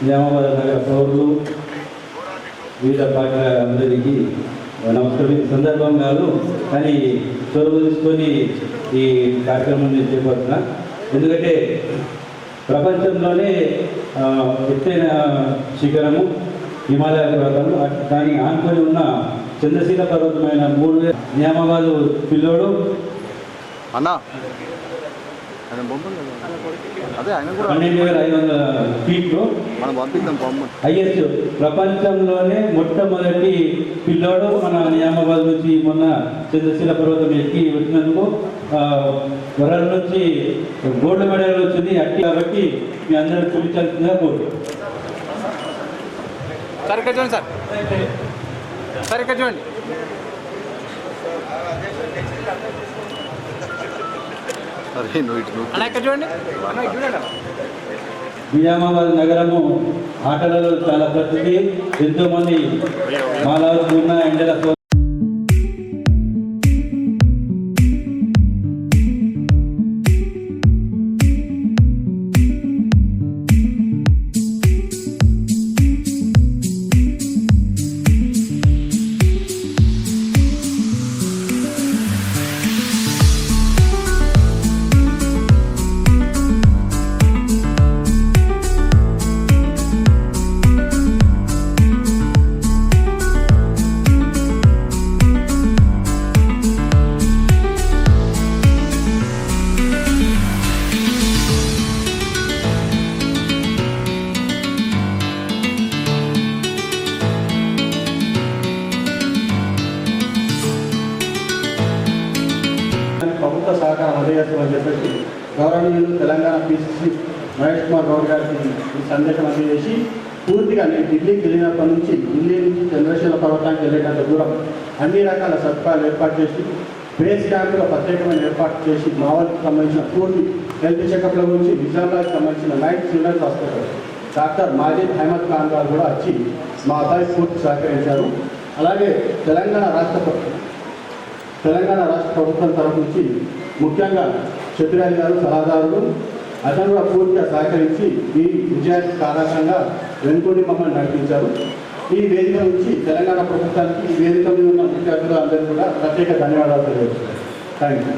నిజామాబాద్ నగర పౌరులు వివిధ పార్టీల అందరికీ నమస్కారం. ఈ సందర్భం కాదు కానీ చొరవ తీసుకొని ఈ కార్యక్రమం నేను చేపడుతున్నా. ఎందుకంటే ప్రపంచంలోనే ఎత్తైన శిఖరము హిమాలయ పర్వతం, దాని ఆనుకొని ఉన్న చంద్రశీల పర్వతమైన 3000 నిజామాబాద్ పిల్లోడు అన్నా 12,500 ఫీట్లు మనం పంపిద్దాం. హైయెస్ట్ ప్రపంచంలోనే మొట్టమొదటి పిల్లోడు మన నిజామాబాద్ నుంచి మొన్న చంద్రశీల పర్వతం ఎక్కి వచ్చినందుకు వరల్డ్ నుంచి గోల్డ్ మెడల్ వచ్చింది. అట్టి కాబట్టి మీ అందరూ చూపించాల్సిందిగా కోరు. సార్ ఇక్కడ చూడండి, సార్ ఇక్కడ చూడండి. నిజామాబాద్ నగరము ఆటలలో చాలా ప్రసిద్ధి. ఎంతోమంది మాలాలు ఉన్న ఎండల ప్రభుత్వ సహకారం అందజేస్తామని చెప్పేసి గౌరవనీయులు తెలంగాణ పిసిసి మహేష్ కుమార్ గౌడ్ గారికి ఈ సందేశం అందజేసి పూర్తిగా నేను ఢిల్లీకి వెళ్ళినప్పటి నుంచి ఢిల్లీ నుంచి చంద్రశీల పర్వతానికి వెళ్ళేటంత దూరం అన్ని రకాల సదుపాయాలు ఏర్పాటు చేసి బేస్ క్యాంపులో ప్రత్యేకమైన ఏర్పాటు చేసి మా వాళ్ళకి సంబంధించిన పూర్తి హెల్త్ చెకప్ల గురించి నిజామాబాద్కి సంబంధించిన night children's hospital doctor Majid Ahmed Khan గారు కూడా వచ్చి మా అబ్బాయి పూర్తి సహకరించారు. అలాగే తెలంగాణ రాష్ట్ర ప్రభుత్వం తరఫు నుంచి ముఖ్యంగా చతురాజు గారు సలహాదారులు అతను కూడా పూర్తిగా సహకరించి ఈ విజయానికి కారణంగా వెనుకొని మమ్మల్ని నడిపించారు. ఈ వేదిక నుంచి తెలంగాణ ప్రభుత్వానికి ఈ వేదిక మీద ఉన్న ముఖ్య అతిథులు అందరికీ కూడా ప్రత్యేక ధన్యవాదాలు తెలియజేస్తున్నారు. Thank you.